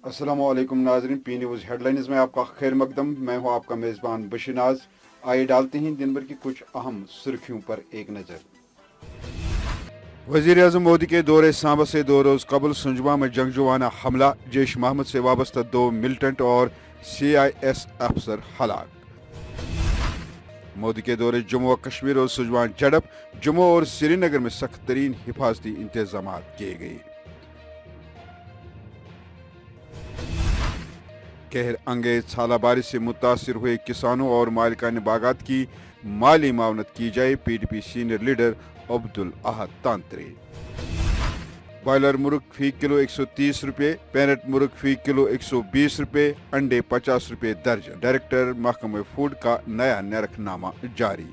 अस्सलामुअलैकुम नाजरीन, P news headlines में आपका खैर मकदम। मैं हूं आपका मेज़बान बशीर नाज। आइए डालते हैं दिन भर की कुछ अहम सुर्खियों पर एक नज़र। वज़ीर आज़म मोदी के दौरे सांबा से 2 रोज़ कबल सुंजवा में जंगजुआना हमला, जैश मोहम्मद से वाबस्ता 2 मिलिटेंट और CIS अफसर हलाक। मोदी के दौरे जम्मू व कश्मीर और सुंजवान झड़प, जम्मू और श्रीनगर में सख्त तरीन हिफाजती इंतजाम किए गए। कहर अंगेज छाला बारिश से मुतासर हुए किसानों और मालिकान बागात की माली मावनत की जाए, PDP सीनियर लीडर अब्दुल अहद तांत्रे। बॉयलर मुर्ग फी किलो 130 रुपये, पैरेट मुर्ग फी किलो 120 रुपये, अंडे 50 रुपये दर्जन। डायरेक्टर महकमे फूड का नया नरखनामा जारी।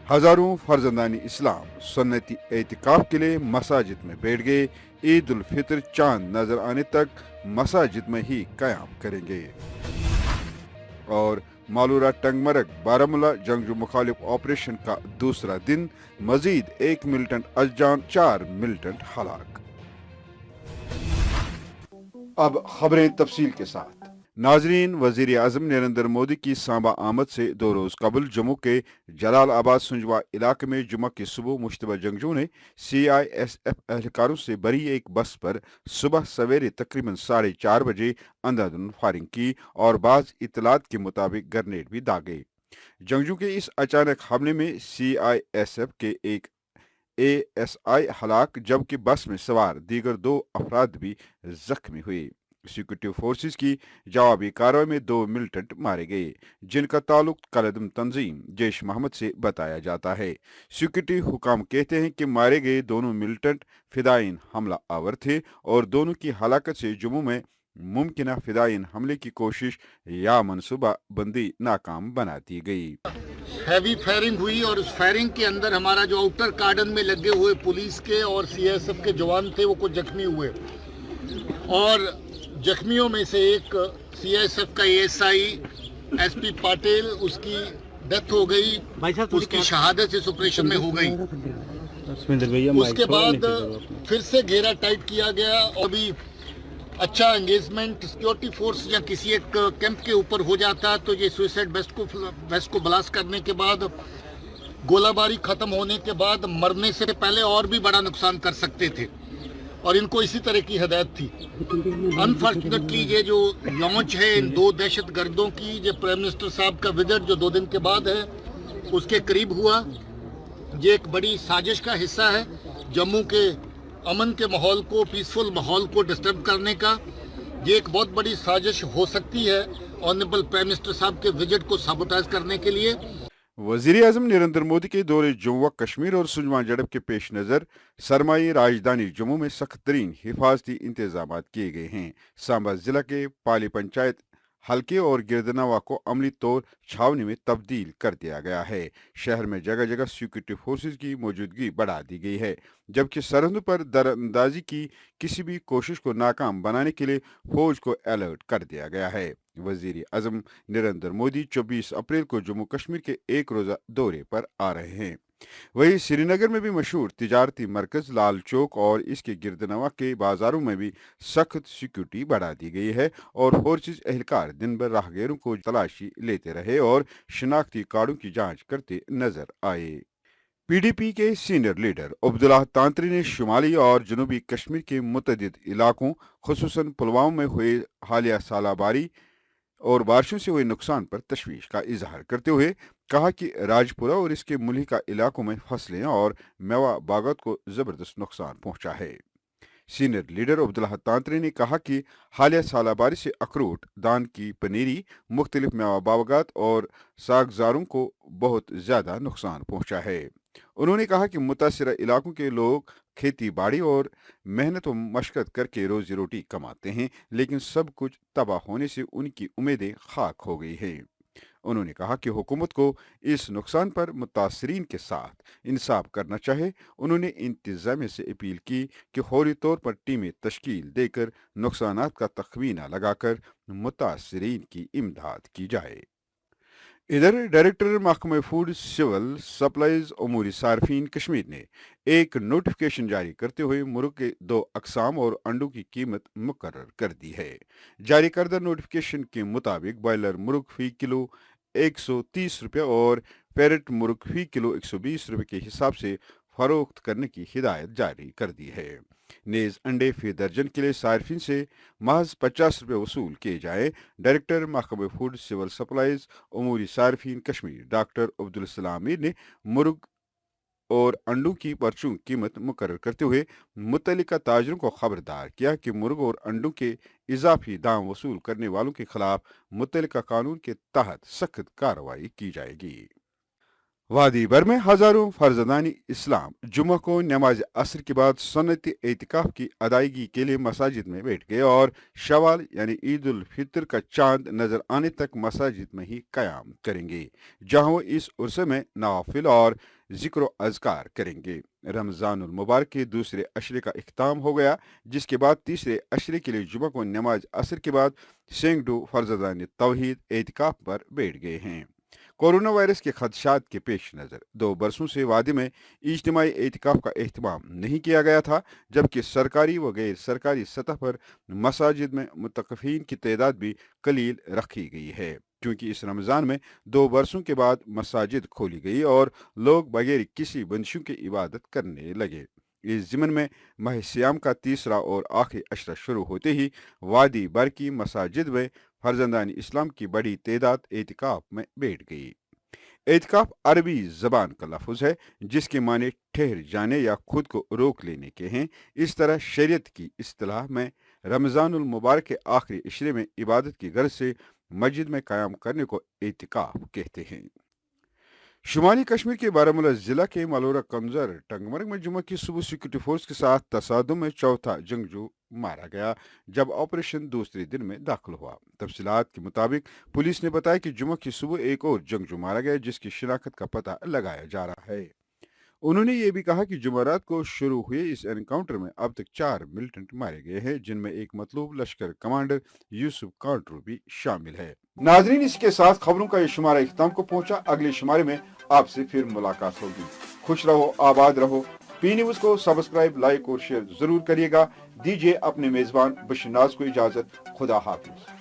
हजारों फर्जंदानी इस्लाम सुन्नती एतिकाफ के लिए मसाजिद में बैठ गए। ईद उल फितर चांद नजर आने तक मसाजिद में ही कयाम करेंगे। और मालूरा टंगमरग बारामूला जंगजू मुखालिफ ऑपरेशन का दूसरा दिन, मजीद 1 मिलिटेंट अजान, 4 मिलिटेंट हलाक। अब खबरें तफसील के साथ। नाजरीन, वजीर आजम नरेंद्र मोदी की सांबा आमद से 2 रोज़ कबल जम्मू के जलालाबाद सुंजवा इलाके में जुमा की सुबह मुश्तबा जंगजू ने CISF एहलकारों से भरी एक बस पर सुबह सवेरे तकरीबन 4:30 बजे अंधाधुंध फायरिंग की और बाज़ इतलात के मुताबिक ग्रेनेड भी दागे। जंगजू के इस अचानक हमले में CISF के एक ASI हलाक, जबकि बस में सवार दीगर 2 अफराद भी जख्मी हुए। सिक्योरिटी फोर्सेस की जवाबी कार्रवाई में 2 मिलिटेंट मारे गए, जिनका ताल्लुक कलदम तंजीम जैश मोहम्मद से बताया जाता है। सिक्योरिटी हुकाम कहते हैं कि मारे गए दोनों मिलिटेंट फिदायीन हमला आवर थे और दोनों की हलाकत से जम्मू में मुमकिन फिदायीन हमले की कोशिश या मनसूबा बंदी नाकाम बना दी गई। हैवी फायरिंग हुई और उस फायरिंग के अंदर हमारा जो आउटर कार्डन में लगे हुए पुलिस के और CISF के जवान थे वो कुछ जख्मी हुए और जख्मियों में से एक CISF का ASI SP पाटिल, उसकी डेथ हो गई, उसकी शहादत इस ऑपरेशन में हो गई। उसके बाद फिर से घेरा टाइट किया गया और अभी अच्छा एंगेजमेंट सिक्योरिटी फोर्स या किसी एक कैंप के ऊपर हो जाता तो ये सुसाइड वेस्ट को ब्लास्ट करने के बाद, गोलाबारी खत्म होने के बाद मरने से पहले और भी बड़ा नुकसान कर सकते थे और इनको इसी तरह की हदायत थी। अनफॉर्चुनेटली ये जो लॉन्च है इन 2 दहशत गर्दों की, जो प्राइम मिनिस्टर साहब का विजिट जो 2 दिन के बाद है उसके करीब हुआ, ये एक बड़ी साजिश का हिस्सा है जम्मू के अमन के माहौल को, पीसफुल माहौल को डिस्टर्ब करने का। ये एक बहुत बड़ी साजिश हो सकती है ऑनरेबल प्राइम मिनिस्टर साहब के विजिट को साबोटाइज करने के लिए। वजीर आजम नरेंद्र मोदी के दौरे जम्मू व कश्मीर और सुंजवान झड़प के पेश नज़र सरमाई राजधानी जम्मू में सख्त तरीन हिफाजती इंतजाम किए गए हैं। सांबा जिला के पाली पंचायत हल्के और गिरदनवा को अमली तौर छावनी में तब्दील कर दिया गया है। शहर में जगह जगह सिक्योरिटी फोर्सेज की मौजूदगी बढ़ा दी गई है, जबकि सरहद पर दरअंदाजी की किसी भी कोशिश को नाकाम बनाने के लिए फौज को अलर्ट कर दिया गया है। वजीर आजम नरेंद्र मोदी 24 अप्रैल को जम्मू कश्मीर के एक रोजा दौरे पर आ रहे हैं। वहीं श्रीनगर में भी मशहूर तिजारती मरकज लाल चौक और इसके गिरदनवा के बाजारों में भी सख्त सिक्योरिटी बढ़ा दी गई है और फोर्सेज एहलकार दिन भर राहगीरों को तलाशी लेते रहे और शिनाख्ती कार्डों की जांच करते नजर आए। PDP के सीनियर लीडर अब्दुल अहद तांत्री ने शुमाली और जनूबी कश्मीर के मुतअद्दिद इलाकों, खुसूसन पुलवामा में हुए हालिया सालाबारी और बारिशों से हुए नुकसान पर तशवीश का इजहार करते हुए कहा कि राजपुरा और इसके मुल्हिका इलाकों में फसलें और मेवा बागात को जबरदस्त नुकसान पहुंचा है। सीनियर लीडर अब्दुल अहद तांत्री ने कहा कि हालिया सालाबारी से अखरोट, दान की पनीरी, मुख्तलिफ मेवा बागात और सागजारों को बहुत ज्यादा नुकसान पहुंचा है। उन्होंने कहा कि मुतासरा इलाकों के लोग खेती बाड़ी और मेहनत व मशक्कत करके रोजी रोटी कमाते हैं, लेकिन सब कुछ तबाह होने से उनकी उम्मीदें खाक हो गई है। उन्होंने कहा कि हुकूमत को इस नुकसान पर मुतासरीन के साथ इंसाफ करना चाहे। उन्होंने इंतजामिया से अपील की कि फौरी तौर पर टीमें तश्कील देकर नुकसानात का तखमीना लगाकर मुतासरीन की इमदाद की जाए। इधर डायरेक्टर महकमे फूड सिविल सप्लाईज अमूरी सार्फिन कश्मीर ने एक नोटिफिकेशन जारी करते हुए मुर्ग के 2 अकसाम और अंडों की कीमत मुकर्रर कर दी है। जारी करदा नोटिफिकेशन के मुताबिक बॉयलर मुर्ग फी किलो 130 रुपये और पैरेट मुर्ग फी किलो 120 रुपये के हिसाब से फरोख्त करने की हिदायत जारी कर दी है। नेज अंडे फी दर्जन के लिए सार्फिन से महज 50 रुपये वसूल किए जाए। डायरेक्टर महकमे फूड सिविल सप्लाईज अमूरी सार्फिन कश्मीर डॉक्टर अब्दुल सलाम मीर ने मुर्ग और अंडों की परचून कीमत मुकर्रर करते हुए मुतल्लिका ताजरों को खबरदार किया कि मुर्ग और अंडों के इजाफी दाम वसूल करने वालों के खिलाफ मुतल्लिका कानून के तहत सख्त कार्रवाई की जाएगी। वादी भर में हजारों फर्जदानी इस्लाम जुम्मा को नमाज असर के बाद सुन्नती एतिकाफ की अदायगी के लिए मसाजिद में बैठ गए और शवाल यानी ईद उल फितर का चांद नजर आने तक मसाजिद में ही कयाम करेंगे, जहां वो इस उर्से में नवाफिल और जिक्र अजकार करेंगे। रमजानुल मुबारक के दूसरे अशरे का इख्ताम हो गया, जिसके बाद तीसरे अशरे के लिए जुम्मा को नमाज असर के बाद सैकड़ों फर्जदानी तौहीद एतिकाफ पर बैठ गए हैं। कोरोना वायरस के खदशात के पेश नज़र 2 बरसों से वादी में इज्तिमाई एहतिकाफ का एहतमाम नहीं किया गया था, जबकि सरकारी व गैर सरकारी सतह पर मसाजिद में मुतकफ़ीन की तादाद भी कलील रखी गई है, क्योंकि इस रमज़ान में 2 बरसों के बाद मसाजिद खोली गई और लोग बगैर किसी बंदिशों की इबादत करने लगे। इस ज़िमन में माह सियाम का तीसरा और आखिरी अशरा शुरू होते ही वादी भर की मसाजिद में फर्जंदान इस्लाम की बड़ी तादाद एतिकाफ में बैठ गई। एतिकाफ अरबी जबान का लफ्ज़ है, जिसके माने ठहर जाने या खुद को रोक लेने के हैं। इस तरह शरीयत की इस्तिलाह में रमज़ानुल मुबारक के आखिरी इशरे में इबादत की गर्ज से मस्जिद में कायम करने को एतिकाफ कहते हैं। शुमाली कश्मीर के बारामूला जिला के मालोरा कंजर टंगमर्ग में जुम्मे की सुबह सिक्योरिटी फोर्स के साथ तसादुम में चौथा जंगजू मारा गया, जब ऑपरेशन दूसरे दिन में दाखिल हुआ। तफसीलात के मुताबिक पुलिस ने बताया कि जुम्मे की सुबह एक और जंगजू मारा गया, जिसकी शिनाख्त का पता लगाया जा रहा है। उन्होंने ये भी कहा कि जुमेरात को शुरू हुए इस एनकाउंटर में अब तक 4 मिलिटेंट मारे गए हैं, जिनमें एक मतलूब लश्कर कमांडर यूसुफ कांट्रू भी शामिल है। नाजरीन, इसके साथ खबरों का ये शुमारा इख्तिताम को पहुंचा। अगले शुमारे में आपसे फिर मुलाकात होगी। खुश रहो, आबाद रहो। पी न्यूज को सब्सक्राइब, लाइक और शेयर जरूर करिएगा। दीजिए अपने मेजबान बशनाज को इजाजत। खुदा हाफिज।